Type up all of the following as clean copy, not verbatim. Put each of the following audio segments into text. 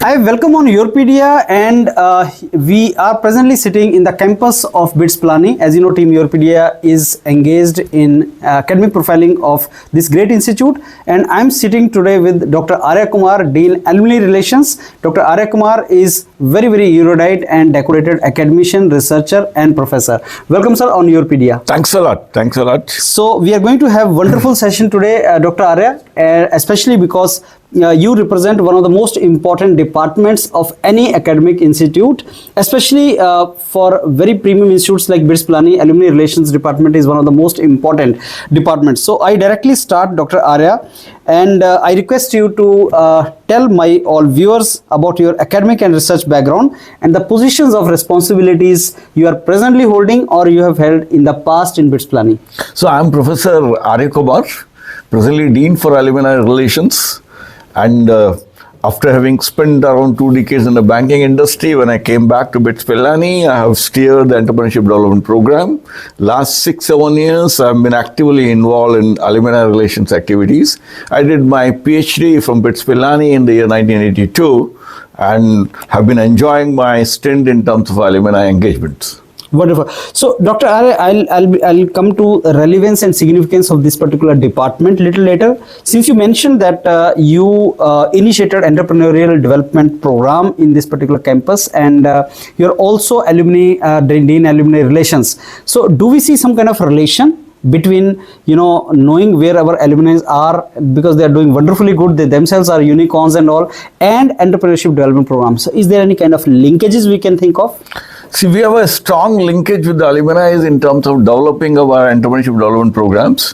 Hi, welcome on YourPedia, and we are presently sitting in the campus of Pilani. As you know, Team YourPedia is engaged in academic profiling of this great institute, and I'm sitting today with Dr. Arya Kumar, Dean Alumni Relations. Dr. Arya Kumar is very erudite and decorated academician, researcher, and professor. Welcome, sir, on YourPedia. Thanks a lot. Thanks a lot. So we are going to have wonderful session today, Dr. Arya, especially because you represent one of the most important departments of any academic institute, especially for very premium institutes like Pilani. Alumni Relations Department is one of the most important departments. So I directly start, Dr. Arya, and I request you to tell my all viewers about your academic and research background and the positions of responsibilities you are presently holding or you have held in the past in Pilani. So I'm Professor Arya Kumar, presently Dean for Alumni Relations. And after having spent around 2 decades in the banking industry, when I came back to Pilani, I have steered the entrepreneurship development program. Last 6-7 years, I've been actively involved in alumni relations activities. I did my PhD from Pilani in the year 1982 and have been enjoying my stint in terms of alumni engagements. Wonderful. So, Dr. Arya, I'll come to relevance and significance of this particular department little later. Since you mentioned that you initiated entrepreneurial development program in this particular campus, and you're also alumni, Dean Alumni Relations. So, do we see some kind of relation between, knowing where our alumni are because they are doing wonderfully good, they themselves are unicorns and all, and entrepreneurship development programs? So, is there any kind of linkages we can think of? See, we have a strong linkage with the alumni in terms of developing our entrepreneurship development programs.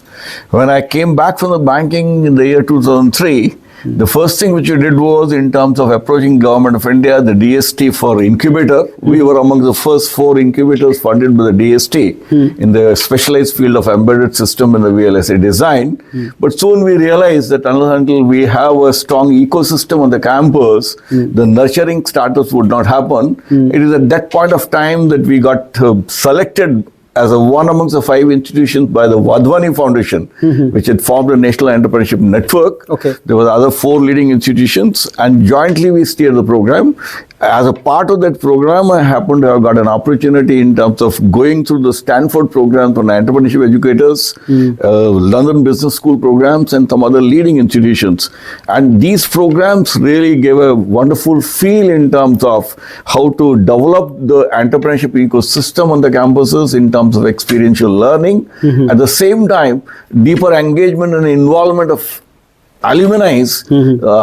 When I came back from the banking in the year 2003, the first thing which we did was, in terms of approaching Government of India, the DST for incubator. We were among the first 4 incubators funded by the DST in the specialized field of embedded system and the VLSI design. But soon we realized that until we have a strong ecosystem on the campus, the nurturing status would not happen. It is at that point of time that we got selected as one amongst the 5 institutions by the Wadhwani Foundation, which had formed a national entrepreneurship network. Okay. There were other 4 leading institutions, and jointly we steered the program. As a part of that program, I happened to have got an opportunity in terms of going through the Stanford program for entrepreneurship educators, London Business School programs, and some other leading institutions. And these programs really gave a wonderful feel in terms of how to develop the entrepreneurship ecosystem on the campuses in terms of experiential learning. At the same time, deeper engagement and involvement of alumni,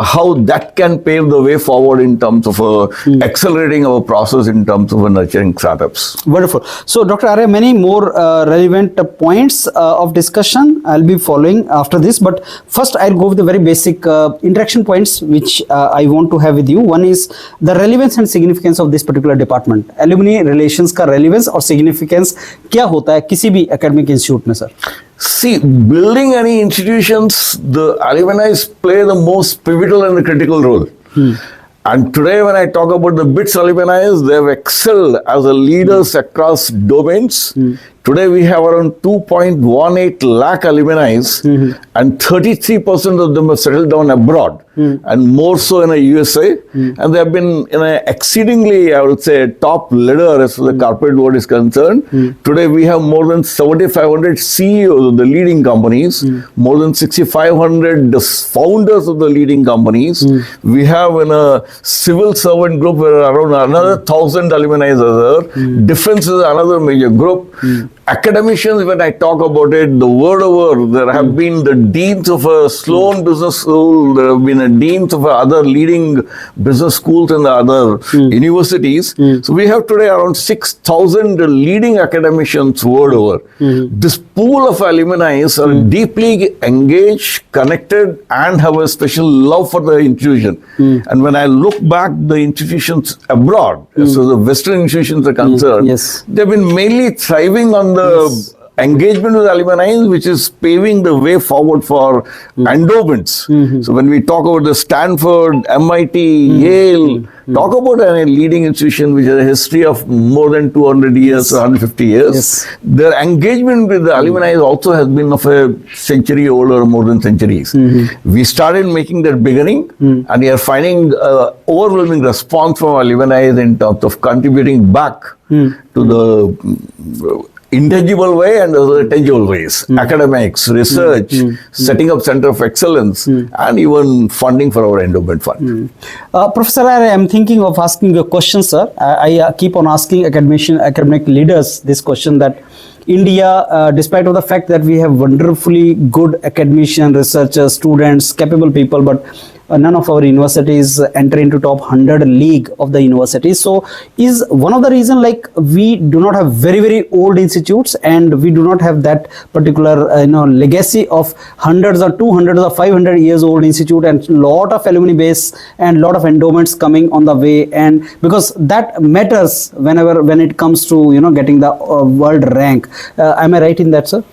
how that can pave the way forward in terms of accelerating our process in terms of nurturing startups. Wonderful. So, Dr. Arya, many more relevant points of discussion I'll be following after this. But first, I'll go with the very basic interaction points which I want to have with you. One is the relevance and significance of this particular department. Alumni relations का relevance और significance क्या होता है किसी भी academic institute में, sir? See, building any institutions, the alumni play the most pivotal and the critical role. And today, when I talk about the BITS alumni, they have excelled as a leaders across domains. Today, we have around 2.18 lakh alumni, and 33% of them have settled down abroad, and more so in the USA. And they have been in an exceedingly, I would say, top leader as far as the corporate world is concerned. Today, we have more than 7,500 CEOs of the leading companies, more than 6,500 founders of the leading companies. We have in a civil servant group where around another 1,000 alumni are there. Defense is another major group. Academicians, when I talk about it, the world over, there have been the deans of a Sloan Business School, there have been a deans of other leading business schools and other universities. So we have today around 6,000 leading academicians world over. This pool of alumni are deeply engaged, connected, and have a special love for the institution. And when I look back the institutions abroad, so the Western institutions are concerned, they've been mainly thriving on the engagement with alumni, which is paving the way forward for endowments. So when we talk about the Stanford, MIT, Yale, talk about a leading institution which has a history of more than 200 years, 150 years. Yes. Their engagement with the alumni also has been of a century old or more than centuries. We started making that beginning, and we are finding overwhelming response from alumni in terms of contributing back to the intangible way and the tangible ways. Academics, research, setting up center of excellence, and even funding for our endowment fund. Professor, I am thinking of asking you a question, sir. I keep on asking academic leaders this question, that India, despite of the fact that we have wonderfully good academicians, researchers, students, capable people, but none of our universities enter into top 100 league of the universities. So is one of the reason, like, we do not have very old institutes, and we do not have that particular legacy of hundreds or 200 or 500 years old institute, and lot of alumni base and lot of endowments coming on the way, and because that matters when it comes to getting the world rank. Am I right in that, sir?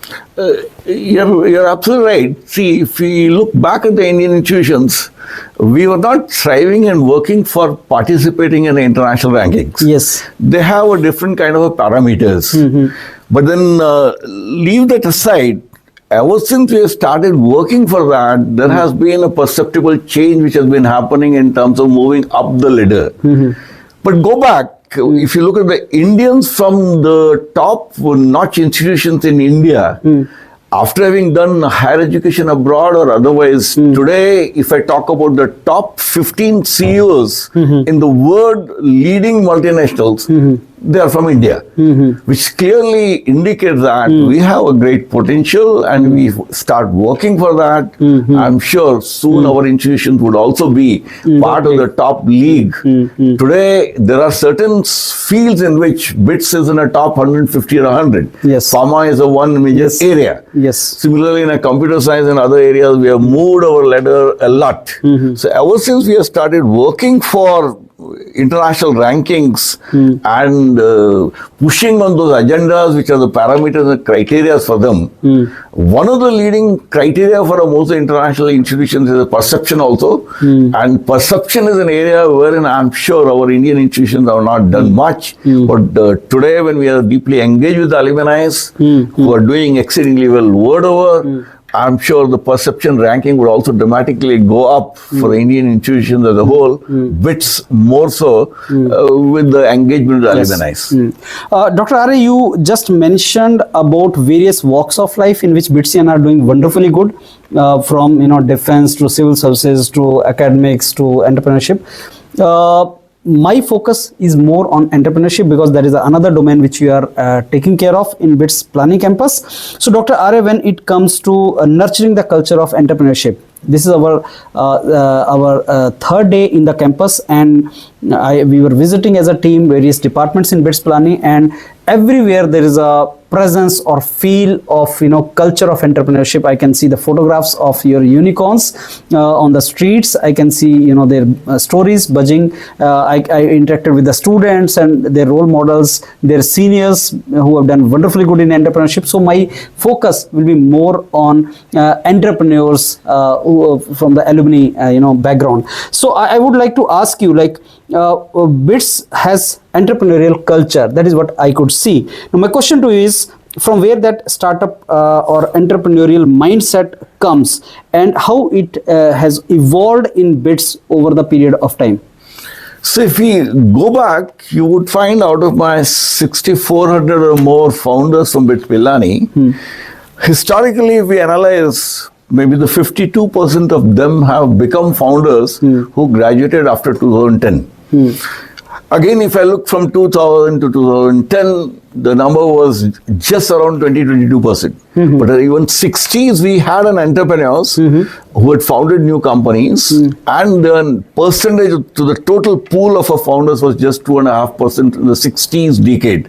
You're absolutely right. See, if we look back at the Indian institutions, we were not striving and working for participating in the international rankings. Yes. They have a different kind of parameters. But then leave that aside. Ever since we have started working for that, there has been a perceptible change which has been happening in terms of moving up the ladder. But go back. If you look at the Indians from the top-notch institutions in India, after having done higher education abroad or otherwise, today, if I talk about the top 15 CEOs in the world leading multinationals, they are from India, which clearly indicates that we have a great potential, and we start working for that. I'm sure soon our institutions would also be part of the top league. Today, there are certain fields in which BITS is in a top 150 or 100. Yes. Pharma is a one major area. Yes. Similarly, in a computer science and other areas, we have moved our ladder a lot. So ever since we have started working for international rankings and pushing on those agendas, which are the parameters and criteria for them. One of the leading criteria for most international institutions is perception also. And perception is an area wherein I'm sure our Indian institutions have not done much. But today, when we are deeply engaged with the alumni who are doing exceedingly well world over, I'm sure the perception ranking would also dramatically go up for the Indian institutions as a whole, bits more so with the engagement with the alumni. Dr. Arya, you just mentioned about various walks of life in which BITSian are doing wonderfully good, from defense to civil services to academics to entrepreneurship. My focus is more on entrepreneurship, because that is another domain which we are taking care of in BITS Pilani campus. So Dr. Arya, when it comes to nurturing the culture of entrepreneurship, this is our third day in the campus, and we were visiting as a team various departments in BITS Pilani, and everywhere there is a presence or feel of culture of entrepreneurship. I can see the photographs of your unicorns on the streets. I can see their stories buzzing. I interacted with the students and their role models, their seniors who have done wonderfully good in entrepreneurship. So my focus will be more on entrepreneurs who, from the alumni background. So I would like to ask you, like, BITS has entrepreneurial culture. That is what I could see. Now my question to you is, from where that startup or entrepreneurial mindset comes, and how it has evolved in BITS over the period of time? So if we go back, you would find out of my 6,400 or more founders from BITS Pilani, historically, if we analyze, maybe the 52% of them have become founders who graduated after 2010. Again, if I look from 2000 to 2010, the number was just around 20-22%. But even 60s, we had an entrepreneurs who had founded new companies, and the percentage to the total pool of our founders was just 2.5% in the 60s decade.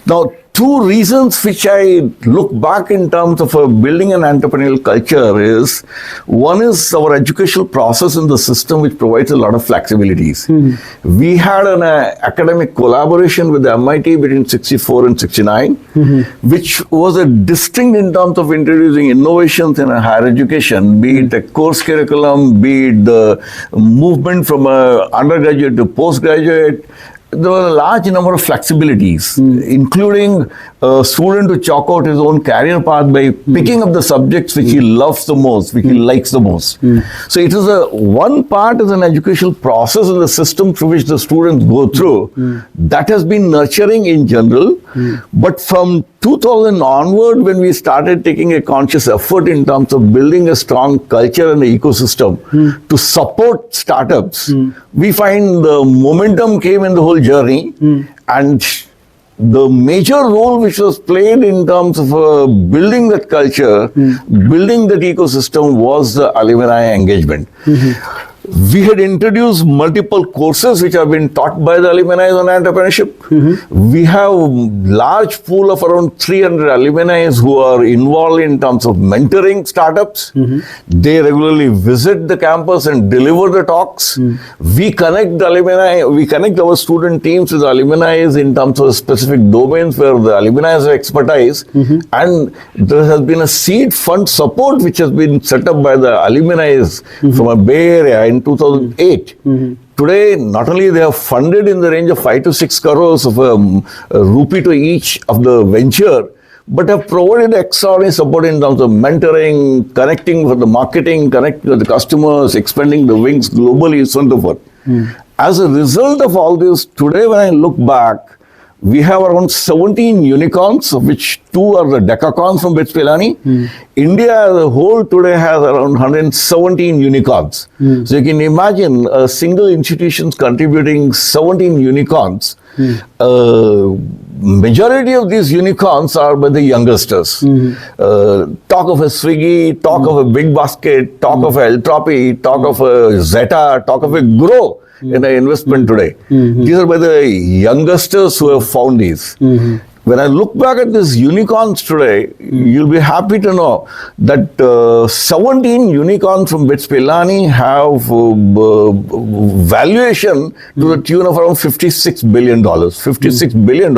Now, two reasons which I look back in terms of building an entrepreneurial culture is, one is our educational process in the system, which provides a lot of flexibilities. We had an academic collaboration with the MIT between 64 and 69, which was a distinct in terms of introducing innovations in higher education, be it a course curriculum, be it the movement from undergraduate to postgraduate. There was a large number of flexibilities, including a student to chalk out his own career path by picking up the subjects which he loves the most, which he likes the most. So it is one part is an educational process in the system through which the students go through. That has been nurturing in general. But from 2000 onward, when we started taking a conscious effort in terms of building a strong culture and ecosystem to support startups, we find the momentum came in the whole journey, and the major role which was played in terms of building that culture, building that ecosystem, was the alumni engagement. We had introduced multiple courses which have been taught by the alumni on entrepreneurship. We have a large pool of around 300 alumni who are involved in terms of mentoring startups. They regularly visit the campus and deliver the talks. We connect the alumni, we connect our student teams with the alumni in terms of specific domains where the alumni have expertise. And there has been a seed fund support which has been set up by the alumni from a Bay Area in 2008. Today, not only they have funded in the range of 5 to 6 crores of rupee to each of the venture, but have provided extraordinary support in terms of mentoring, connecting for the marketing, connecting with the customers, expanding the wings globally, so on and so forth. As a result of all this, today when I look back, we have around 17 unicorns, of which 2 are the decacons from Pilani. India as a whole today has around 117 unicorns. So you can imagine a single institution contributing 17 unicorns. Majority of these unicorns are by the youngsters. Talk of a Swiggy, talk of a Big Basket, talk of a Eltropy, talk of a Zeta, talk of a Grow in the investment today. These are by the youngsters who have found these. When I look back at these unicorns today, you'll be happy to know that 17 unicorns from Pilani have valuation to the tune of around $56 billion. $56 billion.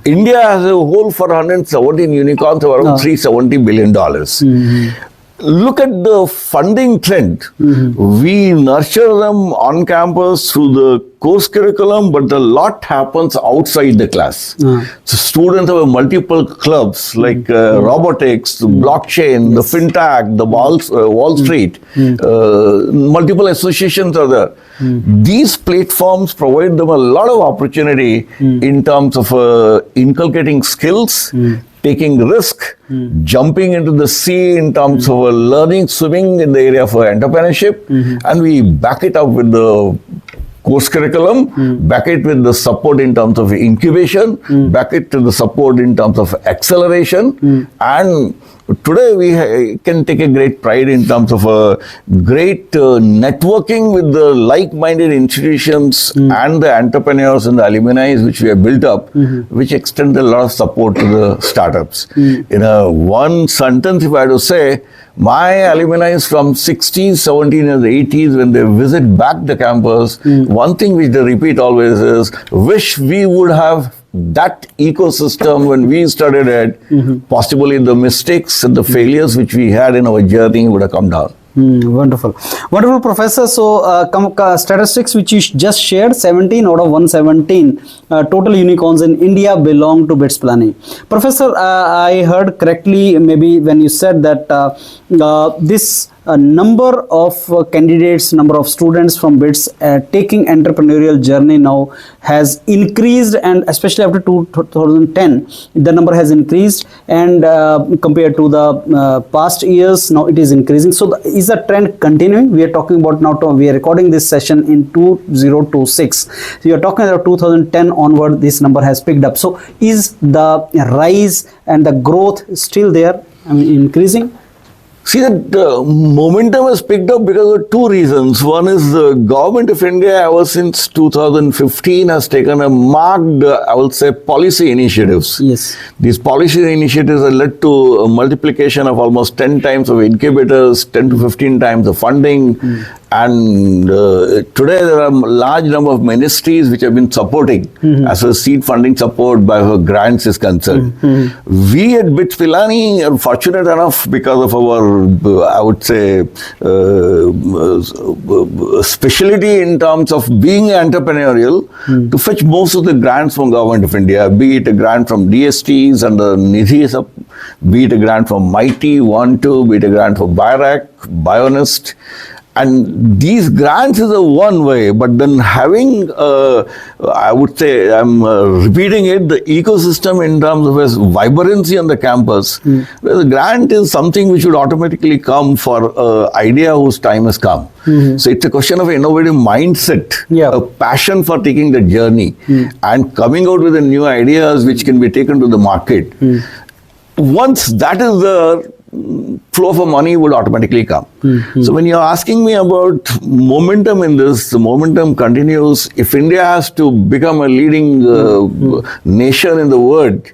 India as a whole for 117 unicorns have around $370 billion. Look at the funding trend. We nurture them on campus through the course curriculum, but a lot happens outside the class. So students have multiple clubs like robotics, blockchain, the fintech, the Wall Street. Multiple associations are there. These platforms provide them a lot of opportunity in terms of inculcating skills, taking risk, jumping into the sea in terms of learning swimming in the area of entrepreneurship, and we back it up with the course curriculum, back it with the support in terms of incubation, back it to the support in terms of acceleration, and today we can take a great pride in terms of great networking with the like-minded institutions and the entrepreneurs and the alumni which we have built up, which extend a lot of support to the startups. In one sentence, if I had to say, my alumni from 60s, 70s and 80s, when they visit back the campus, one thing which they repeat always is, wish we would have that ecosystem when we studied it. Possibly the mistakes and the failures which we had in our journey would have come down. Wonderful, Professor. So statistics which you just shared, 17 out of 117 total unicorns in India belong to Pilani. Professor, I heard correctly maybe when you said that this number of candidates, number of students from BITS taking entrepreneurial journey now has increased, and especially after 2010 the number has increased, and compared to the past years now it is increasing. So is the trend continuing? We are talking about now, we are recording this session in 2026, so you are talking about 2010 onward this number has picked up. So is the rise and the growth still there, I mean increasing? See, that momentum has picked up because of two reasons. One is the government of India, ever since 2015, has taken a marked, I will say, policy initiatives. Yes. These policy initiatives have led to a multiplication of almost 10 times of incubators, 10 to 15 times of funding. And today there are a large number of ministries which have been supporting as a seed funding support by her grants is concerned. We at BITS Pilani are fortunate enough because of our, I would say, specialty in terms of being entrepreneurial to fetch most of the grants from Government of India, be it a grant from DSTs and the Nidhi, be it a grant from Mighty, One2, be it a grant from Birac, Bionist. And these grants is a one way, but then having, I would say, I'm repeating it, the ecosystem in terms of its vibrancy on the campus, where the grant is something which would automatically come for an idea whose time has come. So it's a question of innovative mindset, a passion for taking the journey and coming out with the new ideas which can be taken to the market. Once that is the flow of money would automatically come. So when you're asking me about momentum in this, the momentum continues. If India has to become a leading nation in the world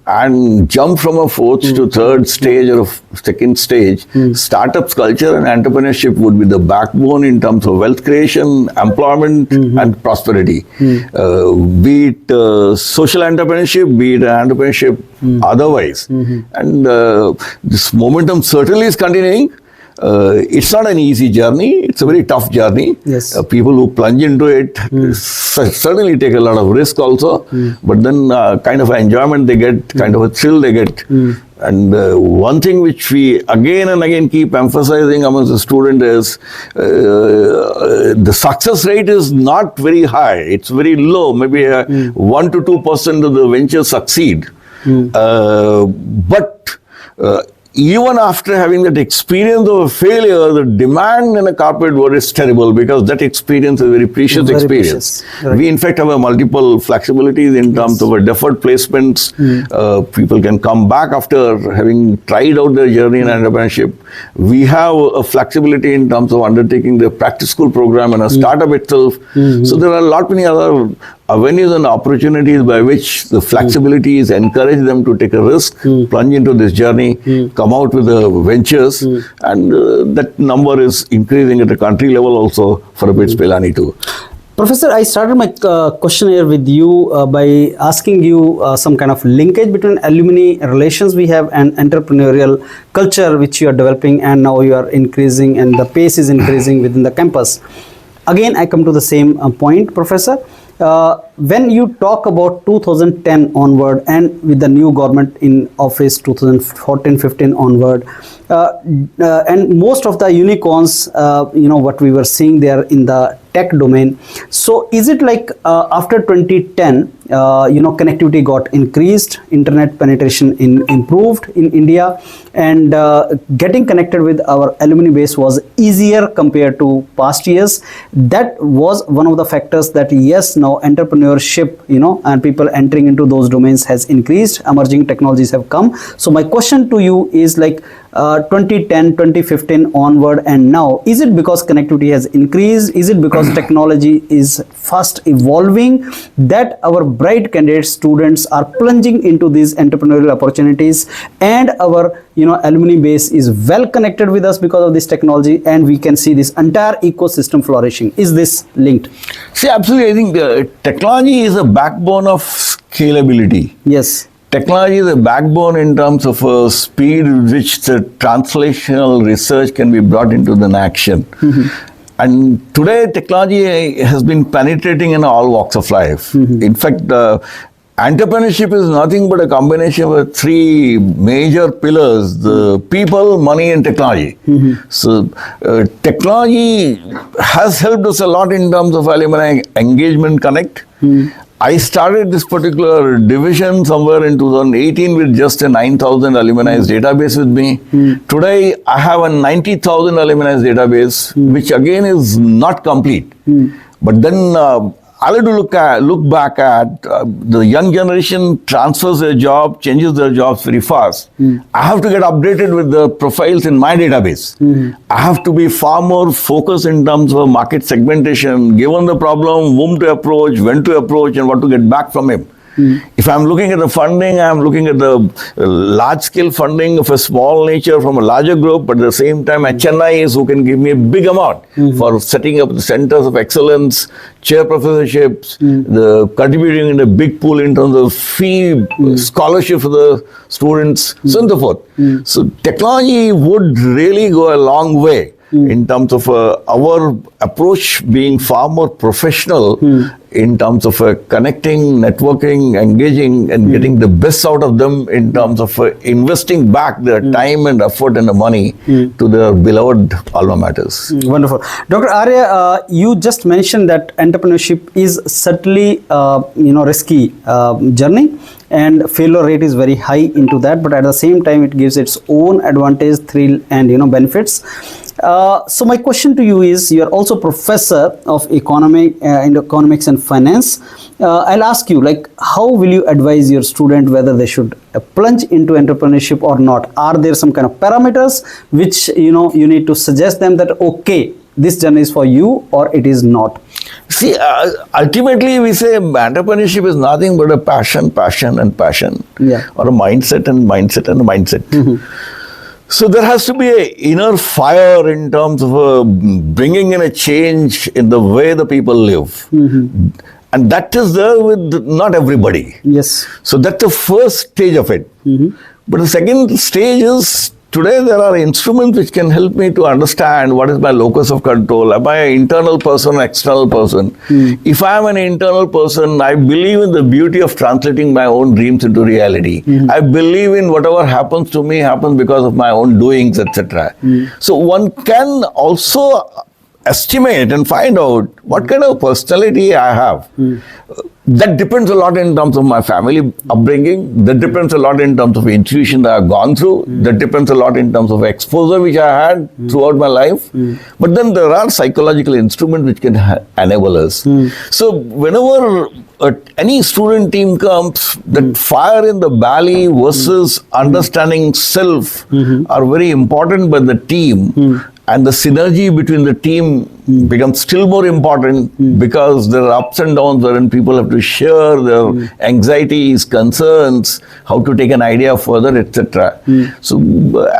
and jump from a fourth to third stage or a second stage, startups culture and entrepreneurship would be the backbone in terms of wealth creation, employment and prosperity. Be it social entrepreneurship, be it entrepreneurship otherwise. And this momentum certainly is continuing. It's not an easy journey. It's a very tough journey. Yes. People who plunge into it certainly take a lot of risk also. But then kind of enjoyment they get, kind of a thrill they get. And one thing which we again and again keep emphasizing amongst the student is the success rate is not very high. It's very low. Maybe 1 to 2% of the ventures succeed. But even after having that experience of a failure, the demand in a corporate world is terrible because that experience is a very precious experience. Right. We in fact have a multiple flexibilities in terms of a deferred placements. People can come back after having tried out their journey in entrepreneurship. We have a flexibility in terms of undertaking the practice school program and a startup itself. So there are a lot many other avenues and opportunities by which the flexibility is encourage them to take a risk, plunge into this journey, come out with the ventures, and that number is increasing at the country level also for BITS Pilani too. Professor, I started my questionnaire with you by asking you some kind of linkage between alumni relations we have and entrepreneurial culture which you are developing, and now you are increasing and the pace is increasing within the campus. Again, I come to the same point, Professor. When you talk about 2010 onward and with the new government in office 2014-15 onward, and most of the unicorns, what we were seeing there in the tech domain. So is it like after 2010, connectivity got increased, internet penetration improved in India, and getting connected with our alumni base was easier compared to past years. That was one of the factors that yes, now entrepreneurship, and people entering into those domains has increased, emerging technologies have come. So my question to you is like 2010, 2015 onward and now, is it because connectivity has increased? Is it because technology is fast evolving that our bright candidate students are plunging into these entrepreneurial opportunities, and our alumni base is well connected with us because of this technology, and we can see this entire ecosystem flourishing? Is this linked? See, absolutely. I think technology is a backbone of scalability. Yes. Technology is a backbone in terms of speed with which the translational research can be brought into the action. And today, technology has been penetrating in all walks of life. In fact, entrepreneurship is nothing but a combination of three major pillars: the people, money, and technology. So, technology has helped us a lot in terms of alumni engagement connect. I started this particular division somewhere in 2018 with just a 9,000 alumni database with me. Today, I have a 90,000 alumni database, which again is not complete. But then I like to look back at the young generation transfers their job, changes their jobs very fast. I have to get updated with the profiles in my database. I have to be far more focused in terms of market segmentation, given the problem, whom to approach, when to approach, and what to get back from him. If I'm looking at the funding, I'm looking at the large-scale funding of a small nature from a larger group, but at the same time, HNIs who can give me a big amount for setting up the centers of excellence, chair professorships, the contributing in a big pool in terms of fee, scholarship for the students, so on and so forth. So technology would really go a long way in terms of our approach being far more professional in terms of connecting, networking, engaging, and getting the best out of them in terms of investing back their time and effort and the money to their beloved alma maters. Wonderful. Dr. Arya, you just mentioned that entrepreneurship is certainly, risky journey, and failure rate is very high into that, but at the same time, it gives its own advantage, thrill, and benefits. So my question to you is, you are also professor of economics and finance. I'll ask you, how will you advise your student whether they should plunge into entrepreneurship or not? Are there some kind of parameters which you need to suggest them that okay, this journey is for you or it is not? See, ultimately we say entrepreneurship is nothing but a passion, and passion, or a mindset and a mindset. So there has to be an inner fire in terms of bringing in a change in the way the people live. And that is there with not everybody. Yes. So that's the first stage of it. But the second stage is, today there are instruments which can help me to understand what is my locus of control. Am I an internal person or external person? If I am an internal person, I believe in the beauty of translating my own dreams into reality. I believe in whatever happens to me happens because of my own doings, etc. So one can also estimate and find out what kind of personality I have. That depends a lot in terms of my family upbringing. That depends a lot in terms of intuition that I've gone through. That depends a lot in terms of exposure which I had throughout my life. But then there are psychological instruments which can enable us. So whenever any student team comes, that fire in the belly versus understanding self are very important by the team. And the synergy between the team becomes still more important because there are ups and downs wherein people have to share their anxieties, concerns, how to take an idea further, etc. So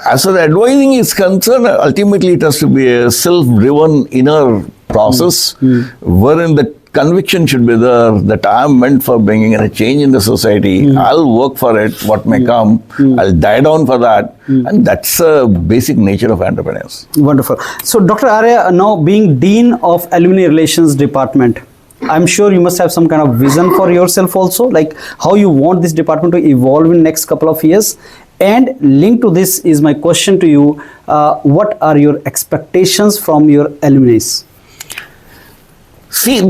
as far as advising is concerned, ultimately it has to be a self-driven inner process wherein the conviction should be there that I am meant for bringing in a change in the society. I'll work for it, what may come. I'll die down for that. And that's a basic nature of entrepreneurs. Wonderful. So Dr. Arya, now being Dean of Alumni Relations Department, I'm sure you must have some kind of vision for yourself also, like how you want this department to evolve in next couple of years. And linked to this is my question to you, what are your expectations from your alumni? See,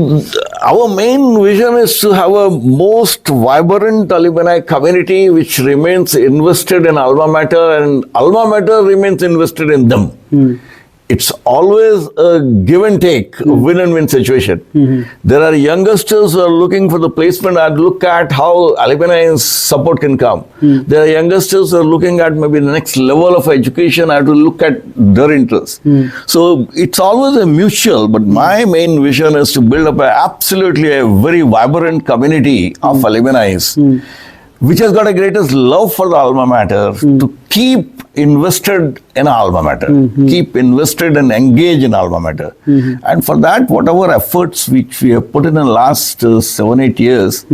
our main vision is to have a most vibrant alumni community which remains invested in alma mater and alma mater remains invested in them. It's always a give and take, a win and win situation. There are youngsters who are looking for the placement. I'd look at how alumni support can come. There are youngsters who are looking at maybe the next level of education. I have to look at their interests. So it's always a mutual, but my main vision is to build up absolutely a very vibrant community of alumni which has got a greatest love for the alma mater to keep invested in alma mater, keep invested and engage in alma mater. And for that, whatever efforts which we have put in the last 7-8 years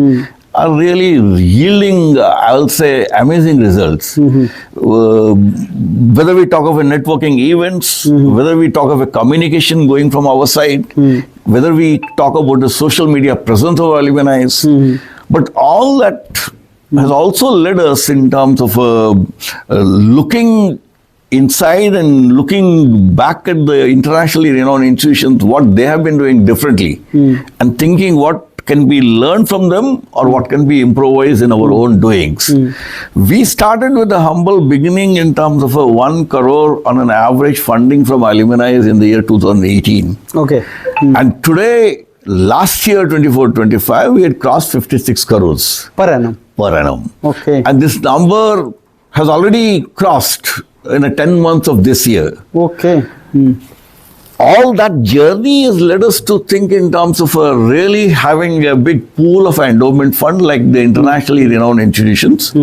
are really yielding, I will say, amazing results. Whether we talk of a networking events, whether we talk of a communication going from our side, whether we talk about the social media presence of alumni, but all that has also led us in terms of looking inside and looking back at the internationally renowned institutions, what they have been doing differently, and thinking what can be learned from them or what can be improvised in our own doings. We started with a humble beginning in terms of a 1 crore on an average funding from alumni in the year 2018. Okay. And today, last year, 24-25, we had crossed 56 crores Per annum. per annum. Okay. And this number has already crossed in a 10 months of this year. Okay. All that journey has led us to think in terms of really having a big pool of endowment fund like the internationally renowned institutions.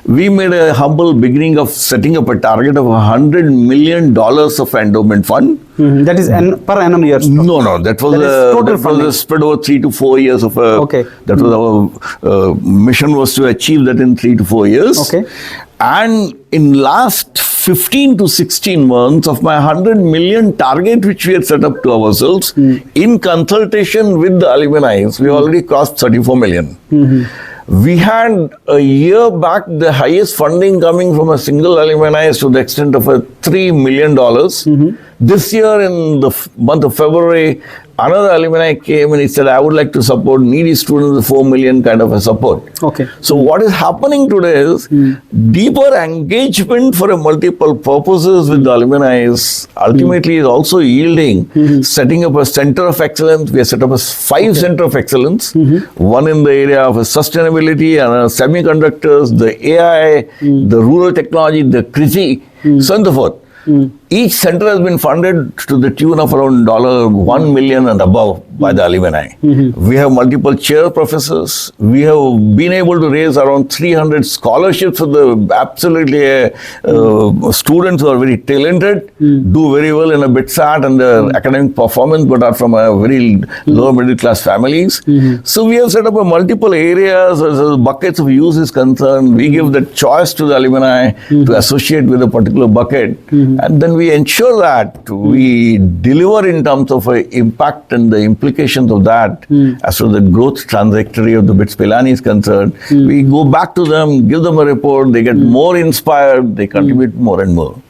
We made a humble beginning of setting up a target of $100 million of endowment fund. That is per annum years. No, that was total funding. spread over 3 to 4 years of a. Okay. That was our mission, was to achieve that in 3 to 4 years. Okay. And in last 15 to 16 months of my 100 million target, which we had set up to ourselves, in consultation with the alumni, we already crossed 34 million. We had a year back the highest funding coming from a single alumni to the extent of $3 million. This year, in the month of February, another alumni came and he said, I would like to support needy students with 4 million kind of a support. Okay. So what is happening today is deeper engagement for a multiple purposes with the alumni is ultimately is also yielding setting up a center of excellence. We have set up a 5 center of excellence, one in the area of sustainability and semiconductors, the AI, the rural technology, the CRISI, so on and so forth. Each center has been funded to the tune of around $1 million and above by the alumni. We have multiple chair professors. We have been able to raise around 300 scholarships for the absolutely students who are very talented, do very well in a BITSAT and their academic performance, but are from a very lower middle class families. So we have set up a multiple areas as buckets of use is concerned. We give the choice to the alumni to associate with a particular bucket. And then we ensure that we deliver in terms of impact and the implications of that as far as the growth trajectory of the BITS Pilani is concerned. We go back to them, give them a report, they get more inspired, they contribute more and more.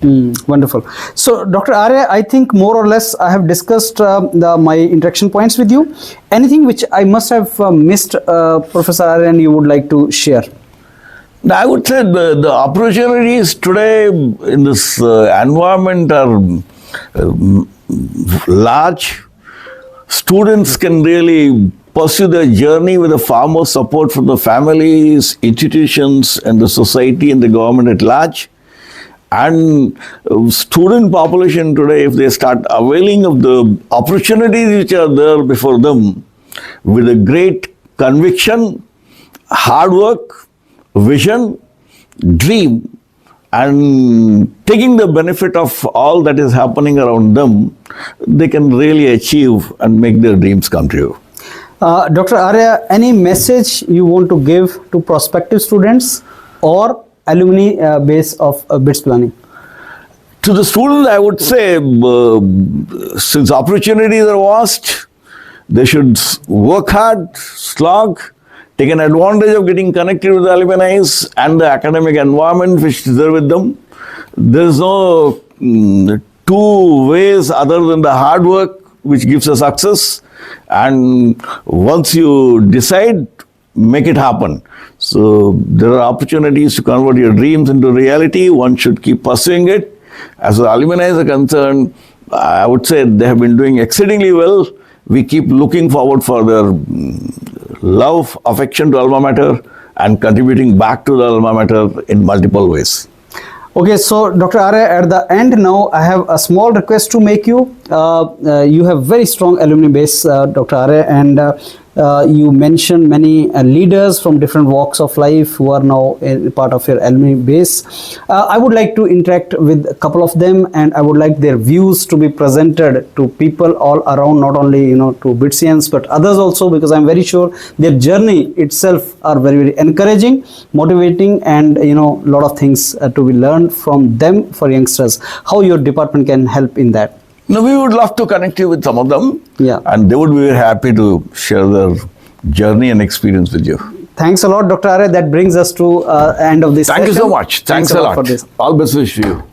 Wonderful. So, Dr. Arya, I think more or less I have discussed my interaction points with you. Anything which I must have missed, Professor Arya, and you would like to share? I would say the opportunities today in this environment are large. Students can really pursue their journey with a far more support from the families, institutions, and the society and the government at large. And student population today, if they start availing of the opportunities which are there before them, with a great conviction, hard work, vision, dream, and taking the benefit of all that is happening around them, they can really achieve and make their dreams come true. Dr. Arya, any message you want to give to prospective students or alumni base of BITS Pilani? To the students, I would say, since opportunities are vast, they should work hard, slog, take an advantage of getting connected with the alumni and the academic environment which is there with them. There is no two ways other than the hard work which gives us success. And once you decide, make it happen. So there are opportunities to convert your dreams into reality. One should keep pursuing it. As the alumni are concerned, I would say they have been doing exceedingly well. We keep looking forward for their love, affection to alma mater and contributing back to the alma mater in multiple ways. Okay, so Dr. Arya, at the end now, I have a small request to make you. You have very strong alumni base, Dr. Arya, and you mentioned many leaders from different walks of life who are now part of your alumni base. I would like to interact with a couple of them, and I would like their views to be presented to people all around, not only to BITSians but others also, because I'm very sure their journey itself are very, very encouraging, motivating, and lot of things to be learned from them for youngsters. How your department can help in that? No, we would love to connect you with some of them. Yeah. And they would be very happy to share their journey and experience with you. Thanks a lot, Dr. Arya. That brings us to end of this Thank you session. so much. Thanks a lot. For this. All best wishes to you.